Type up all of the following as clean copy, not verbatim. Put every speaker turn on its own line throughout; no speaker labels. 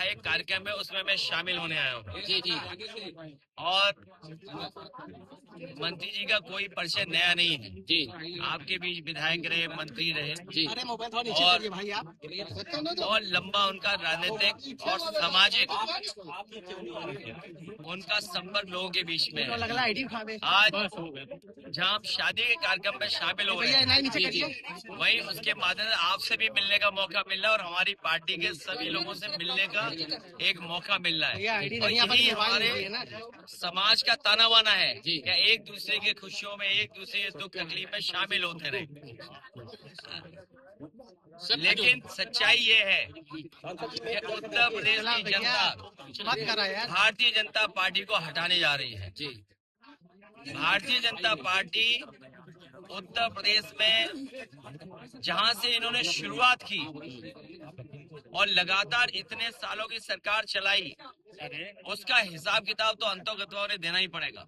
एक कार्यक्रम है, उसमें मैं शामिल होने आया हूँ।
जी जी।
और मंत्री जी का कोई परिचय नया नहीं है
जी।
आपके बीच विधायक रहे, मंत्री रहे
जी।
और लंबा उनका राजनीतिक और सामाजिक उनका संपर्क लोगों के बीच में है। आज जहाँ हम शादी के कार्यक्रम में शामिल हो रहे हैं, वहीं उसके माध्यम से आपसे भी मिलने का मौका मिल रहा है और हमारी पार्टी के सभी लोगों से मिलने का एक मौका मिल रहा है। और यही हमारे समाज का ताना बाना है कि एक दूसरे के खुशियों में, एक दूसरे के दुख तकलीफ में शामिल होते रहे। लेकिन सच्चाई ये है कि उत्तर प्रदेश की जनता भारतीय जनता पार्टी को हटाने जा रही है। भारतीय जनता पार्टी उत्तर प्रदेश में जहां से इन्होंने शुरुआत की और लगातार इतने सालों की सरकार चलाई, उसका हिसाब किताब तो अंतोगत्वा उन्हें देना ही पड़ेगा।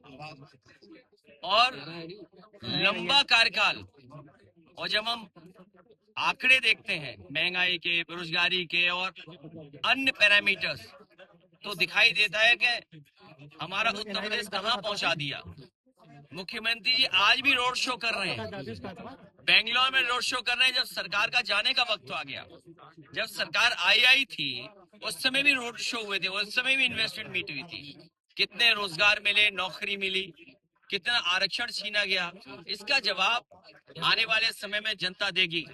और लंबा कार्यकाल, और जब हम आंकड़े देखते हैं महंगाई के, बेरोजगारी के और अन्य पैरामीटर्स, तो दिखाई देता है कि हमारा उत्तर प्रदेश कहाँ पहुंचा दिया। मुख्यमंत्री जी आज भी रोड शो कर रहे हैं, बेंगलोर में रोड शो कर रहे हैं। जब सरकार का जाने का वक्त आ गया, जब सरकार आई थी, उस समय भी रोड शो हुए थे, उस समय भी इन्वेस्टमेंट मीट हुई थी। कितने रोजगार मिले, नौकरी मिली, कितना आरक्षण छीना गया, इसका जवाब आने वाले समय में जनता देगी।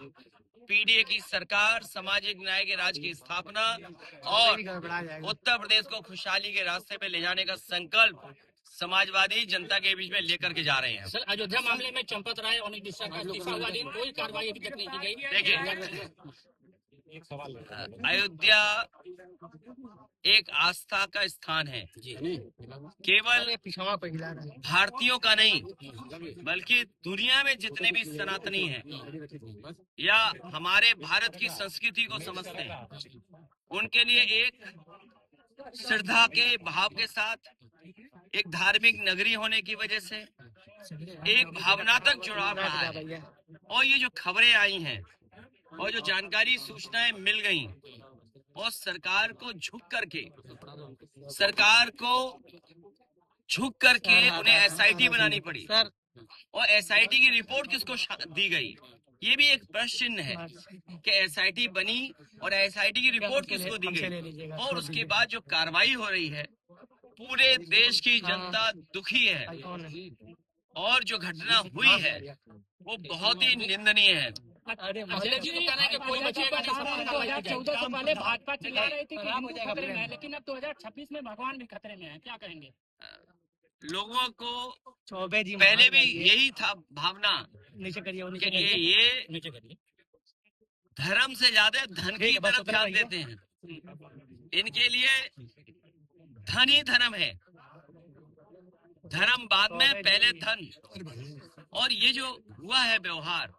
पीडीए की सरकार, सामाजिक न्याय के राज की स्थापना और उत्तर प्रदेश को खुशहाली के रास्ते पे ले जाने का संकल्प समाजवादी जनता के बीच में लेकर के जा रहे हैं।
सर, अयोध्या मामले में चंपत राय और नीतीश का इस्तीफा हुआ, लेकिन कोई कार्रवाई अभी तक नहीं की गई।
देखिए, अयोध्या एक आस्था का स्थान है, केवल भारतीयों का नहीं बल्कि दुनिया में जितने भी सनातनी हैं या हमारे भारत की संस्कृति को समझते हैं, उनके लिए एक श्रद्धा के भाव के साथ, एक धार्मिक नगरी होने की वजह से एक भावनात्मक जुड़ाव रहा है। और ये जो खबरें आई हैं और जो जानकारी सूचनाएं मिल गई, और सरकार को झुक करके उन्हें एसआईटी बनानी पड़ी। और एसआईटी की रिपोर्ट किसको दी गई, ये भी एक प्रश्न चिन्ह है कि एसआईटी बनी और एसआईटी की रिपोर्ट किसको दी गई। और उसके बाद जो कार्रवाई हो रही है, पूरे देश की जनता दुखी है और जो घटना हुई है वो बहुत ही निंदनीय है।
2014 से पहले भाजपा चिल्ला रही थी कि हिंदू खतरे में है, लेकिन अब 2026 में भगवान भी खतरे में है, क्या कहेंगे?
लोगों को पहले भी यही था भावना कि ये धर्म से ज्यादा धन की तरफ ध्यान देते हैं। इनके लिए धन ही धर्म है, धर्म बाद में, पहले धन। और ये जो हुआ है व्यवहार,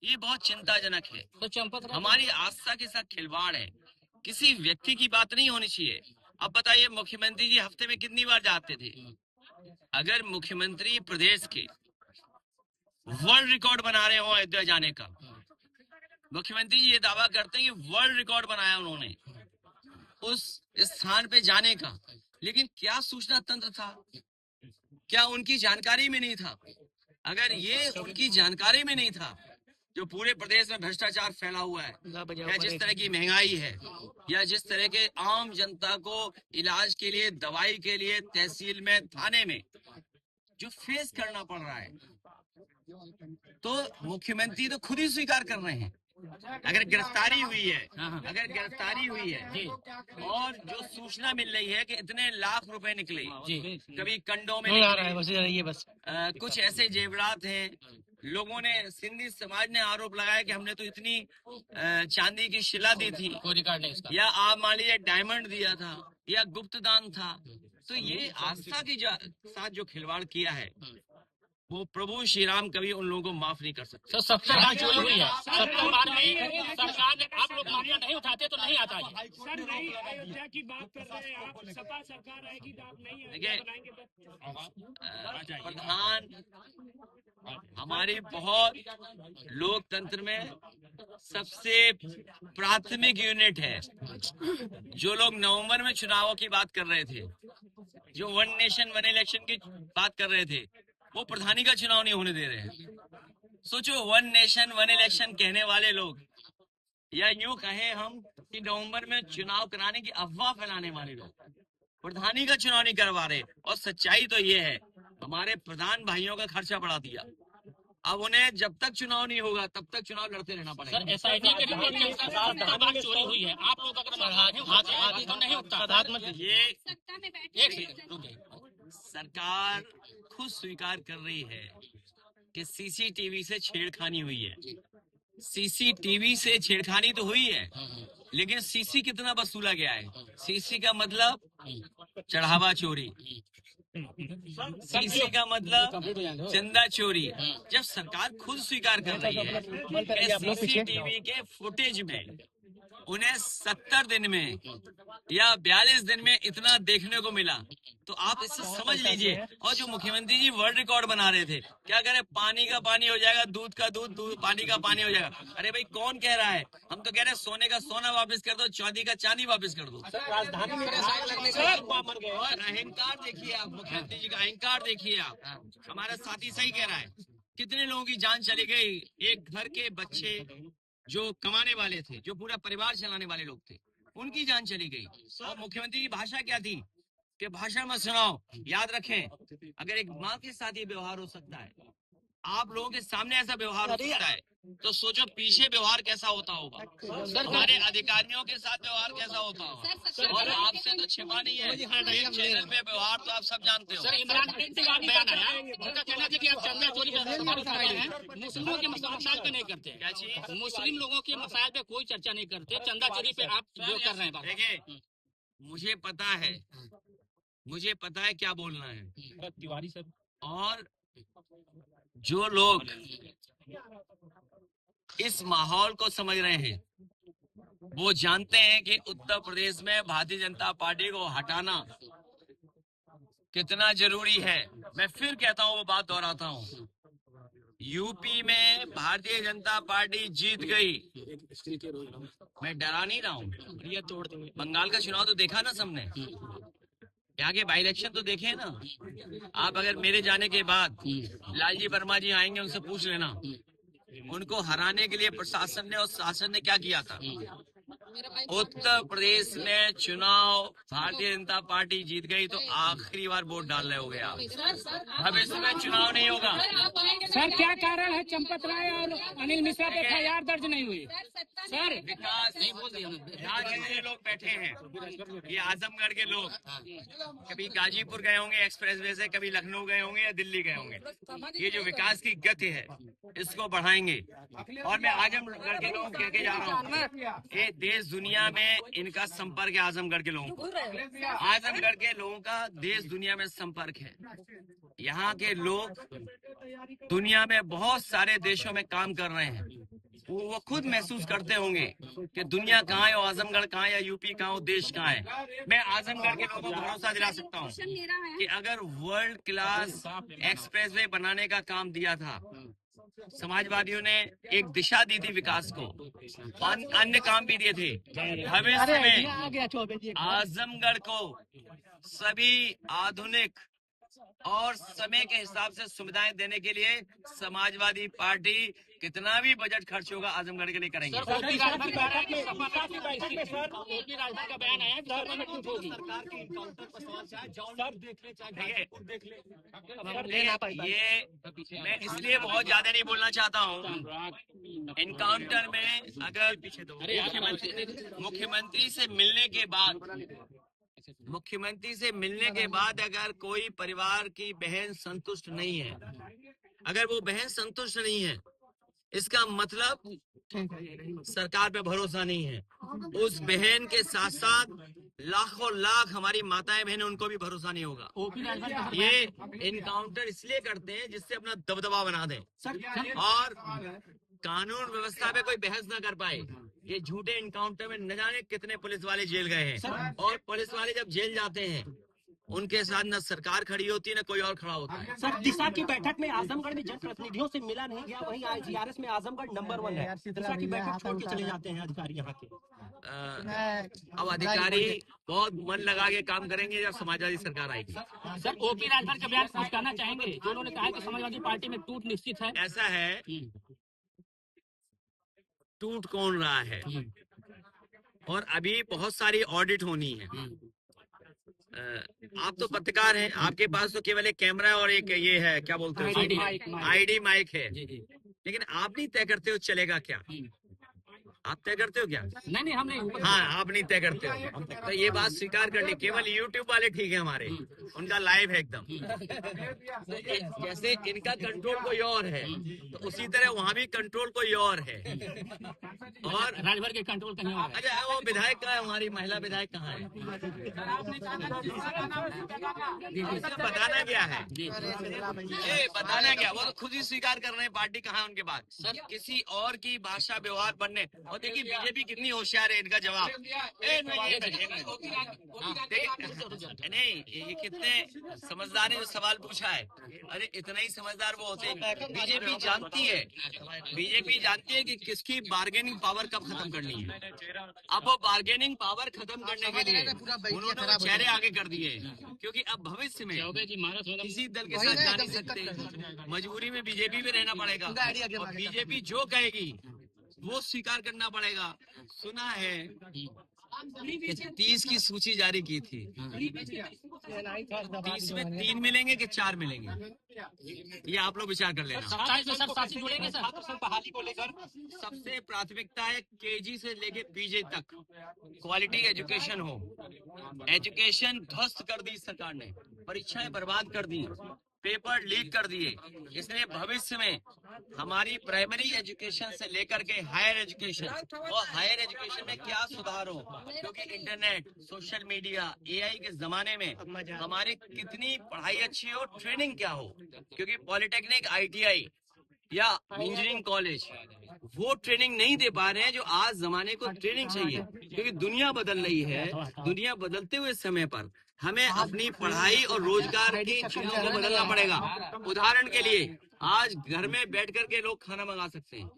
ये बहुत चिंताजनक है।
तो
हमारी आस्था के साथ खिलवाड़ है। किसी व्यक्ति की बात नहीं होनी चाहिए। अब बताइए, मुख्यमंत्री जी हफ्ते में कितनी बार जाते थे? अगर मुख्यमंत्री प्रदेश के वर्ल्ड रिकॉर्ड बना रहे हो अयोध्या जाने का, मुख्यमंत्री जी ये दावा करते हैं कि वर्ल्ड रिकॉर्ड बनाया उन्होंने उस स्थान पे जाने का, लेकिन क्या सूचना तंत्र था? क्या उनकी जानकारी में नहीं था? अगर ये उनकी जानकारी में नहीं था, जो पूरे प्रदेश में भ्रष्टाचार फैला हुआ है, या जिस तरह की महंगाई है, या जिस तरह के आम जनता को इलाज के लिए, दवाई के लिए तहसील में, थाने में जो फेस करना पड़ रहा है, तो मुख्यमंत्री तो खुद ही स्वीकार कर रहे हैं। अगर गिरफ्तारी हुई है और जो सूचना मिल रही है कि इतने लाख रुपए निकले, कभी कंडों में कुछ ऐसे जेवरात हैं, लोगों ने, सिंधी समाज ने आरोप लगाया कि हमने तो इतनी चांदी की शिला दी थी, या आप मान लीजिए डायमंड दिया था, या गुप्त दान था। तो ये आस्था की साथ जो खिलवाड़ किया है, वो प्रभु श्री राम कभी उन लोगों को माफ नहीं कर सकते।
सर सबसे बड़ी चोरी हुई है, 70 बार में सरकार आप लोग मामला नहीं उठाते तो नहीं आता है।
सर नहीं, अयोध्या की बात कर रहे हैं आप, सपा सरकार आएगी तो आप नहीं
देखिए,
बनाएंगे तो
प्रधान हमारी बहुत लोकतंत्र में सबसे प्राथमिक यूनिट है। जो लोग नवंबर में चुनावों की बात कर रहे थे, जो वन नेशन वन इलेक्शन की बात कर रहे थे, वो प्रधानी का चुनाव नहीं होने दे रहे हैं। सोचो, वन नेशन वन इलेक्शन कहने वाले लोग, या यूं कहें हम कि नवंबर में चुनाव कराने की अफवाह फैलाने वाले लोग प्रधानी का चुनाव नहीं करवा रहे। और सच्चाई तो ये है, हमारे प्रधान भाइयों का खर्चा बढ़ा दिया। अब उन्हें जब तक चुनाव नहीं होगा तब तक चुनाव लड़ते रहना पड़ेगा।
सर एसआईटी के रिपोर्ट के अनुसार 70 बार चोरी हुई है, आप लोग अगर तो नहीं उठता।
ये एक सेकंड रुकिए, सरकार खुद स्वीकार कर रही है कि सीसीटीवी से छेड़खानी हुई है। सीसीटीवी से छेड़खानी तो हुई है, लेकिन सीसी कितना वसूला गया है? सीसी का मतलब चढ़ावा चोरी, सीसी का मतलब चंदा चोरी। जब सरकार खुद स्वीकार कर रही है कि सीसीटीवी के फुटेज में उन्हें 70 दिन में या 42 दिन में इतना देखने को मिला, तो आप इससे समझ लीजिए। और जो मुख्यमंत्री जी वर्ल्ड रिकॉर्ड बना रहे थे, क्या कह रहे, पानी का पानी हो जाएगा, दूध का दूध, पानी का पानी हो जाएगा। अरे भाई, कौन कह रहा है? हम तो कह रहे हैं सोने का सोना वापस कर दो, चांदी का चांदी वापस कर दो।
राजधानी में
और अहंकार देखिए आप, मुख्यमंत्री जी का अहंकार देखिए आप। हमारा साथी सही कह रहा है, कितने लोगों की जान चली गई। एक घर के बच्चे जो कमाने वाले थे, जो पूरा परिवार चलाने वाले लोग थे, उनकी जान चली गई। और मुख्यमंत्री की भाषा क्या थी कि भाषण मत सुनाओ। याद रखें, अगर एक माँ के साथ ये व्यवहार हो सकता है, आप लोगों के सामने ऐसा व्यवहार हो सकता है, तो सोचो पीछे व्यवहार कैसा होता होगा, हमारे अधिकारियों के साथ व्यवहार कैसा होता होगा। और आपसे तो छिपा नहीं है, एक चैनल पे व्यवहार तो आप सब जानते हो।
सर इमरान खान के बाद बयान आया, उनका कहना है कि आप चंदा चोरी पर सवाल उठा रहे हैं, मुस्लिमों के मसाइल पे नहीं करते।
क्या चीज?
मुस्लिम लोगों के मसाइल पे कोई चर्चा नहीं करते, चंदा चोरी पे आप जो कर रहे हैं।
देखिए, मुझे पता है क्या बोलना है।
तिवारी सर,
और जो लोग इस माहौल को समझ रहे हैं, वो जानते हैं कि उत्तर प्रदेश में भारतीय जनता पार्टी को हटाना कितना जरूरी है। मैं फिर कहता हूँ, वो बात दोहराता हूँ, यूपी में भारतीय जनता पार्टी जीत गई। मैं डरा नहीं रहा हूँ। बंगाल का चुनाव तो देखा ना सबने, यहाँ के बाई इलेक्शन तो देखे ना आप। अगर मेरे जाने के बाद लालजी वर्मा जी आएंगे, उनसे पूछ लेना उनको हराने के लिए प्रशासन ने और शासन ने क्या किया था। उत्तर प्रदेश में चुनाव भारतीय जनता पार्टी जीत गई, तो आखिरी बार वोट डाल रहे हो गए आप। भविष्य में चुनाव नहीं होगा।
सर क्या कारण है चंपत राय और अनिल मिश्रा पे FIR दर्ज नहीं हुई? सर
विकास नहीं बोल दिया, यहाँ जितने लोग बैठे हैं, ये आजमगढ़ के लोग कभी गाजीपुर गए होंगे एक्सप्रेसवे से, कभी लखनऊ गए होंगे या दिल्ली गए होंगे। ये जो विकास की गति है, इसको बढ़ाएंगे। और मैं आजमगढ़ के लोगों को कह के जा रहा हूँ कि देश दुनिया में इनका संपर्क है। आजमगढ़ के लोगों को, आजमगढ़ के लोगों का देश दुनिया में संपर्क है। यहाँ के लोग दुनिया में बहुत सारे देशों में काम कर रहे हैं। वो खुद महसूस करते होंगे कि दुनिया कहाँ है और आजमगढ़ कहाँ है, या यूपी कहाँ हो, देश कहाँ है। मैं आजमगढ़ के लोगों को भरोसा दिला सकता हूँ कि अगर वर्ल्ड क्लास एक्सप्रेसवे बनाने का काम दिया था, समाजवादियों ने एक दिशा दी थी विकास को, अन्य काम भी दिए थे। भविष्य में आजमगढ़ को सभी आधुनिक और समय के हिसाब से सुविधाएं देने के लिए समाजवादी पार्टी कितना भी बजट खर्च होगा आजमगढ़ के लिए करेंगे। ये मैं इसलिए बहुत ज्यादा नहीं बोलना चाहता हूँ। इनकाउंटर में अगर मुख्यमंत्री से मिलने के बाद अगर कोई परिवार की बहन संतुष्ट नहीं है, अगर वो बहन संतुष्ट नहीं है, इसका मतलब सरकार पे भरोसा नहीं है। उस बहन के साथ साथ लाखों लाख हमारी माताएं बहनें, उनको भी भरोसा नहीं होगा।
ओपी राजभर का
ये इनकाउंटर इसलिए करते हैं जिससे अपना दबदबा बना दें और कानून व्यवस्था पे कोई बहस न कर पाए। ये झूठे इनकाउंटर में न जाने कितने पुलिस वाले जेल गए हैं, और पुलिस वाले जब जेल जाते हैं उनके साथ न सरकार खड़ी होती है न कोई और खड़ा होता है।
सर, दिशा की बैठक में आजमगढ़ में जनप्रतिनिधियों से मिला नहीं गया, वहीं IGRS में आजमगढ़ नंबर 1 है। दिशा की बैठक छोड़ के चले जाते हैं अधिकारी यहाँ के।
अब अधिकारी बहुत मन लगा के काम करेंगे जब समाजवादी सरकार आएगी।
सर, ओपी राजभर का बयान कुछ कहना चाहेंगे जो उन्होंने कहा कि समाजवादी पार्टी में टूट निश्चित है?
ऐसा है, टूट कौन रहा है, और अभी बहुत सारी ऑडिट होनी है। आप तो पत्रकार हैं, आपके पास तो केवल एक कैमरा और एक ये है, क्या बोलते हैं, आईडी माइक है, लेकिन आप नहीं तय करते हो चलेगा क्या? आप तय करते हो क्या?
नहीं, हम नहीं।
हाँ, आप नहीं तय करते हो, तो ये बात स्वीकार कर ली। केवल यूट्यूब वाले ठीक है हमारे, उनका लाइव है एकदम। तो जैसे इनका कंट्रोल कोई और है, तो उसी तरह वहाँ भी कंट्रोल कोई और है। और
राजभर के कंट्रोल कहीं और है।
अच्छा, वो विधायक कहाँ है, हमारी महिला विधायक कहाँ है? बताना क्या है, ये बताना क्या? वो तो खुद ही स्वीकार कर रहे हैं पार्टी कहाँ है उनके पास। किसी और की भाषा व्यवहार बनने, और देखिए बीजेपी कितनी होशियार है, इनका जवाब नहीं, ये कितने समझदार है जो सवाल पूछा है। अरे इतना ही समझदार वो होते हैं। बीजेपी जानती है कि किसकी बार्गेनिंग पावर कब खत्म करनी है। अब वो बार्गेनिंग पावर खत्म करने के लिए उन्होंने चेहरे आगे कर दिए, क्योंकि अब भविष्य में किसी दल के साथ जा नहीं सकते, मजबूरी में बीजेपी में रहना पड़ेगा, और बीजेपी जो कहेगी वो स्वीकार करना पड़ेगा। सुना है कि 30 की सूची जारी की थी, 30 में 3 मिलेंगे कि 4 मिलेंगे, ये आप लोग विचार कर लेना।
27 में सब साथी जुड़ेंगे सर।
बहाली को लेकर
सबसे प्राथमिकता है केजी से लेके पीजी तक क्वालिटी एजुकेशन हो। एजुकेशन ध्वस्त कर दी सरकार ने, परीक्षाएं बर्बाद कर दी, पेपर लीक कर दिए। इसलिए भविष्य में हमारी प्राइमरी एजुकेशन से लेकर के हायर एजुकेशन, और हायर एजुकेशन में क्या सुधार हो, क्योंकि इंटरनेट, सोशल मीडिया, AI के जमाने में हमारी कितनी पढ़ाई अच्छी हो, ट्रेनिंग क्या हो, क्योंकि पॉलिटेक्निक, ITI या इंजीनियरिंग कॉलेज वो ट्रेनिंग नहीं दे पा रहे हैं जो आज जमाने को ट्रेनिंग चाहिए, क्योंकि दुनिया बदल रही है। दुनिया बदलते हुए समय पर हमें अपनी पढ़ाई और रोजगार की चीजों को बदलना पड़ेगा। उदाहरण के लिए आज घर में बैठ करके लोग खाना मंगा सकते हैं।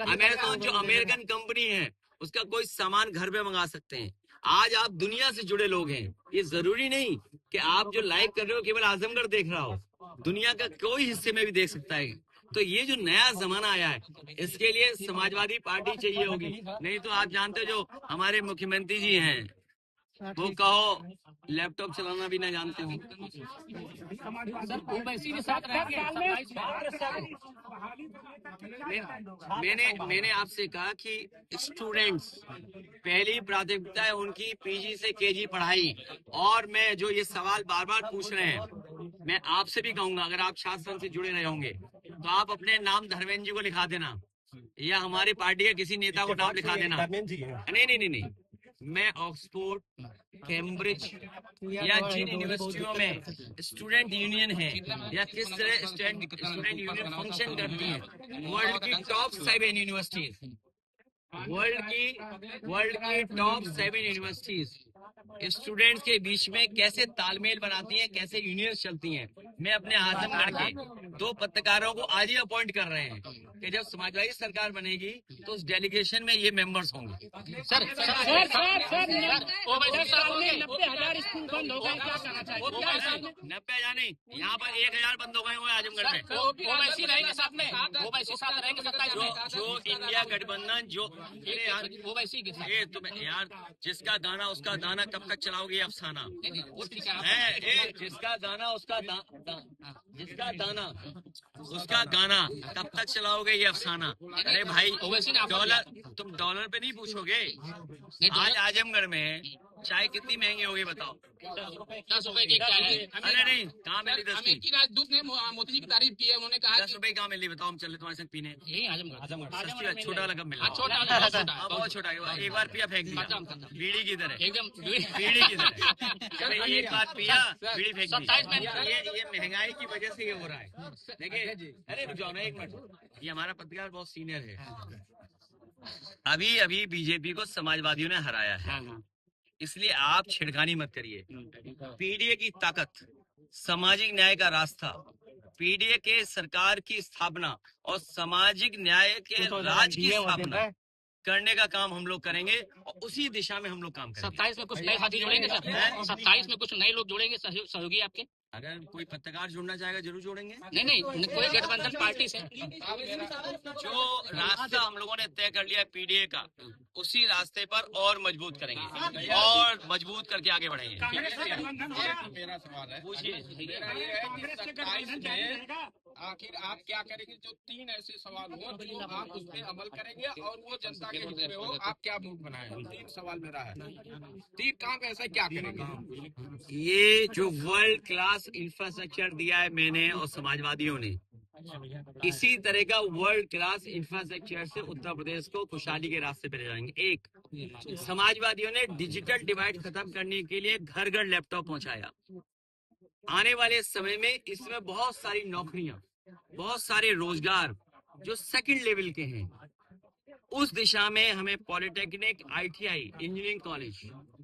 अमेज़न जो अमेरिकन कंपनी है उसका कोई सामान घर में मंगा सकते हैं। आज आप दुनिया से जुड़े लोग हैं। ये जरूरी नहीं कि आप जो लाइव कर रहे हो केवल आजमगढ़ देख रहा हो, दुनिया का कोई हिस्से में भी देख सकता है। तो ये जो नया जमाना आया है, इसके लिए समाजवादी पार्टी चाहिए होगी। नहीं तो आप जानते हो जो हमारे मुख्यमंत्री जी हैं, वो कहो लैपटॉप चलाना भी ना जानते हो। मैंने आपसे कहा कि स्टूडेंट्स पहली प्राथमिकता है उनकी पीजी से केजी पढ़ाई। और मैं जो ये सवाल बार बार पूछ रहे हैं, मैं आपसे भी कहूंगा, अगर आप शासन से जुड़े रहे होंगे तो आप अपने नाम धर्मेंद्र जी को लिखा देना, या हमारी पार्टी के किसी नेता को नाम लिखा देना। नहीं, मैं ऑक्सफोर्ड, कैम्ब्रिज या जिन यूनिवर्सिटियों में स्टूडेंट यूनियन है या किस तरह स्टूडेंट यूनियन फंक्शन करती है, वर्ल्ड की टॉप 7 यूनिवर्सिटीज, वर्ल्ड की टॉप 7 यूनिवर्सिटीज स्टूडेंट्स के बीच में कैसे तालमेल बनाती हैं, कैसे यूनियन चलती हैं। मैं अपने आजमगढ़ के 2 पत्रकारों को आज ही अपॉइंट कर रहे हैं कि जब समाजवादी सरकार बनेगी तो उस डेलीगेशन में ये मेंबर्स होंगे।
सर 90,000 स्कूल बंद हो गए, क्या कहना चाहिए?
90,000 नहीं, यहाँ पर 1,000 बंद हो गए हुए आजमगढ़ में।
ओवैसी रहेंगे साथ में, ओवैसी साथ रहेंगे 27 में।
जो इंडिया गठबंधन जो
ओवैसी के साथ,
ये तुम यार, जिसका गाना उसका दाना कब तक चलाओगे अफसाना है? जिसका गाना उसका जिसका दाना उसका गाना कब तक चलाओगे ये अफसाना? अरे भाई, तुम डॉलर पे नहीं पूछोगे। आज आजमगढ़ में चाय कितनी महंगी होगी बताओ?
10 रुपए की चाय है।
अरे नहीं, कहाँ मिली 10 की?
अमेरिकी राजदूत ने मोदी जी की तारीफ की है, उन्होंने कहा
10 रुपए कहाँ मिली बताओ? हम चले तुम्हारे साथ पीने।
यही आजमगढ़
सस्ती है, छोटा वाला कब मिला?
छोटा
बहुत छोटा है, एक बार पिया फेंक दिया, बीड़ी की तरह,
एकदम
बीड़ी की तरह। अरे एक बार पिया बीड़ी फेंक दी।
27 में
ये महंगाई की वजह से ये हो रहा है। देखिए, अरे रुक जाओ ना एक मिनट, ये हमारा पत्रकार बहुत सीनियर है। अभी बीजेपी को समाजवादियों ने हराया है, इसलिए आप छिड़खानी मत करिए। पीडीए की ताकत, सामाजिक न्याय का रास्ता, पीडीए के सरकार की स्थापना और सामाजिक न्याय के राज की स्थापना करने का काम हम लोग करेंगे और उसी दिशा में हम लोग काम करेंगे।
27 में कुछ नए साथी जुड़ेंगे सर? 27 में कुछ नए लोग जुड़ेंगे सहयोगी आपके?
अगर कोई पत्रकार जुड़ना चाहेगा जरूर जोड़ेंगे।
नहीं, कोई गठबंधन पार्टी से
जो रास्ता हम लोगों ने तय कर लिया है पीडीए का, उसी रास्ते पर और मजबूत करेंगे और मजबूत करके आगे बढ़ेंगे।
मेरा सवाल है,
पूछिए,
आखिर आप क्या करेंगे? जो 3 ऐसे सवाल हो जो आप उस पर अमल करेंगे और वो जनता के हित में हो, आप क्या मूव बनाएंगे? 3 सवाल मेरा है, 3 काम ऐसा क्या करेंगे?
ये जो वर्ल्ड क्लास इंफ्रास्ट्रक्चर दिया है मैंने और समाजवादियों ने, इसी तरह का वर्ल्ड क्लास इंफ्रास्ट्रक्चर से उत्तर प्रदेश को खुशहाली के रास्ते पे ले जाएंगे। एक, समाजवादियों ने डिजिटल डिवाइड खत्म करने के लिए घर घर लैपटॉप पहुंचाया। आने वाले समय में इसमें बहुत सारी नौकरियां, बहुत सारे रोजगार जो सेकंड लेवल के हैं, उस दिशा में हमें पॉलिटेक्निक, आईटीआई, इंजीनियरिंग कॉलेज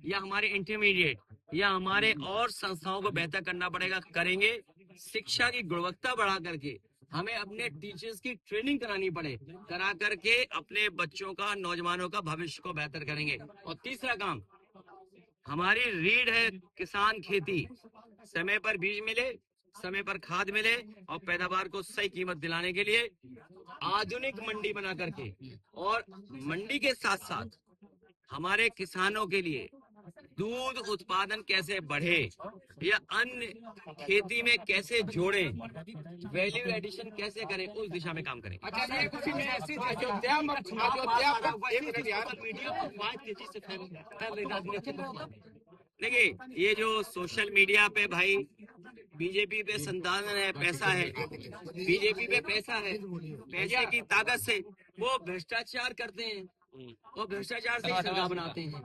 या हमारे इंटरमीडिएट या हमारे और संस्थाओं को बेहतर करना पड़ेगा। करेंगे। शिक्षा की गुणवत्ता बढ़ा करके हमें अपने टीचर्स की ट्रेनिंग करानी पड़े, करा करके अपने बच्चों का, नौजवानों का भविष्य को बेहतर करेंगे। और तीसरा काम हमारी रीढ़ है किसान खेती, समय पर बीज मिले, समय पर खाद मिले और पैदावार को सही कीमत दिलाने के लिए आधुनिक मंडी बना करके, और मंडी के साथ साथ हमारे किसानों के लिए दूध उत्पादन कैसे बढ़े या अन्य खेती में कैसे जोड़े, वैल्यू एडिशन कैसे करें, उस दिशा में काम करें। देखिए, ये जो सोशल मीडिया पे भाई बीजेपी पे संसाधन है, पैसा है, बीजेपी पे पैसा है, पैसे की ताकत से वो भ्रष्टाचार करते हैं और भ्रष्टाचार से सरकार बनाते हैं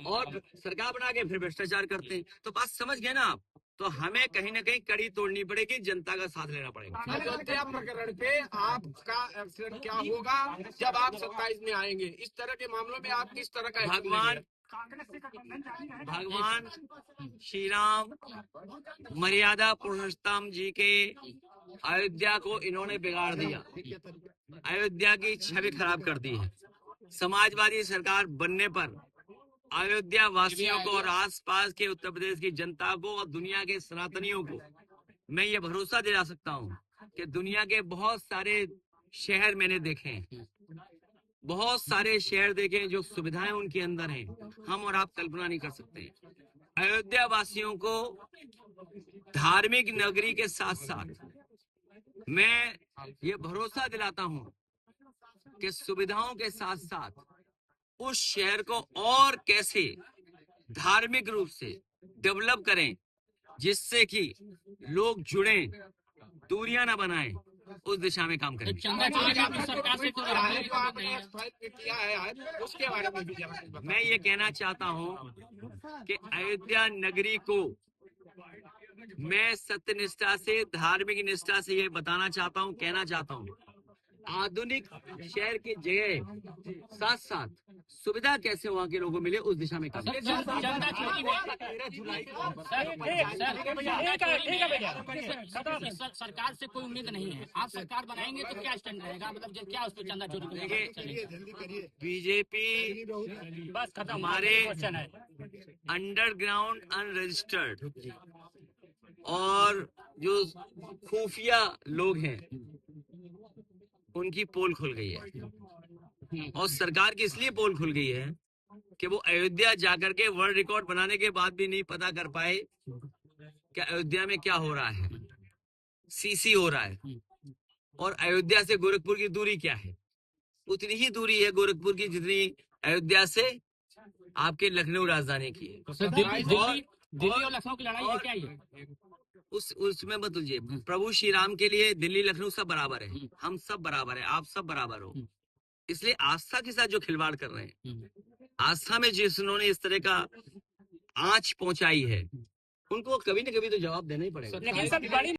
और सरकार बना के फिर भ्रष्टाचार करते हैं। तो बात समझ गए ना आप? तो हमें कहीं ना कहीं कड़ी तोड़नी पड़ेगी, जनता का साथ लेना पड़ेगा।
अयोध्या प्रकरण पे आपका एक्शन क्या होगा जब आप 27 में आएंगे? इस तरह के मामलों में आप किस तरह का
भगवान श्री राम मर्यादा पुरुषोत्तम जी के अयोध्या को इन्होंने बिगाड़ दिया, अयोध्या की छवि खराब कर दी है। समाजवादी सरकार बनने पर अयोध्या वासियों को और आसपास के उत्तर प्रदेश की जनता को और दुनिया के सनातनियों को मैं ये भरोसा दिला सकता हूँ कि दुनिया के बहुत सारे शहर मैंने देखे हैं, बहुत सारे शहर देखे जो सुविधाएं उनके अंदर हैं, हम और आप कल्पना नहीं कर सकते। अयोध्या वासियों को धार्मिक नगरी के साथ साथ मैं ये भरोसा दिलाता हूँ कि सुविधाओं के साथ साथ उस शहर को और कैसे धार्मिक रूप से डेवलप करें, जिससे कि लोग जुड़े, दूरियां ना बनाएं, उस दिशा में काम करें।
उसके बारे में भी
मैं ये कहना चाहता हूँ कि अयोध्या नगरी को मैं सत्यनिष्ठा से, धार्मिक निष्ठा से ये बताना चाहता हूँ, कहना चाहता हूँ, आधुनिक शहर की जगह साथ साथ सुविधा कैसे वहाँ के लोगों को मिले, उस दिशा में काम।
सरकार से कोई उम्मीद नहीं है, आप सरकार बनाएंगे तो क्या स्टैंड रहेगा? मतलब क्या उस पर चंदा चोरी?
बीजेपी
बस खत्म,
हमारे अंडरग्राउंड अनरजिस्टर्ड और जो खुफिया लोग हैं उनकी पोल खुल गई है, और सरकार की इसलिए पोल खुल गई है कि वो अयोध्या जाकर के वर्ल्ड रिकॉर्ड बनाने के बाद भी नहीं पता कर पाए कि अयोध्या में क्या हो रहा है, सीसी हो रहा है, और अयोध्या से गोरखपुर की दूरी क्या है। उतनी ही दूरी है गोरखपुर की जितनी अयोध्या से आपके लखनऊ राजधानी की है।
सर, दिल्ली और लखनऊ की लड़ाई है क्या ये?
उसमें मत उलझिए। प्रभु श्री राम के लिए दिल्ली लखनऊ सब बराबर है, हम सब बराबर है, आप सब बराबर हो। इसलिए आस्था के साथ जो खिलवाड़ कर रहे हैं, आस्था में जिन्होंने इस तरह का आंच पहुंचाई है, उनको कभी न कभी तो जवाब देना ही पड़ेगा।
लेकिन सर बड़ी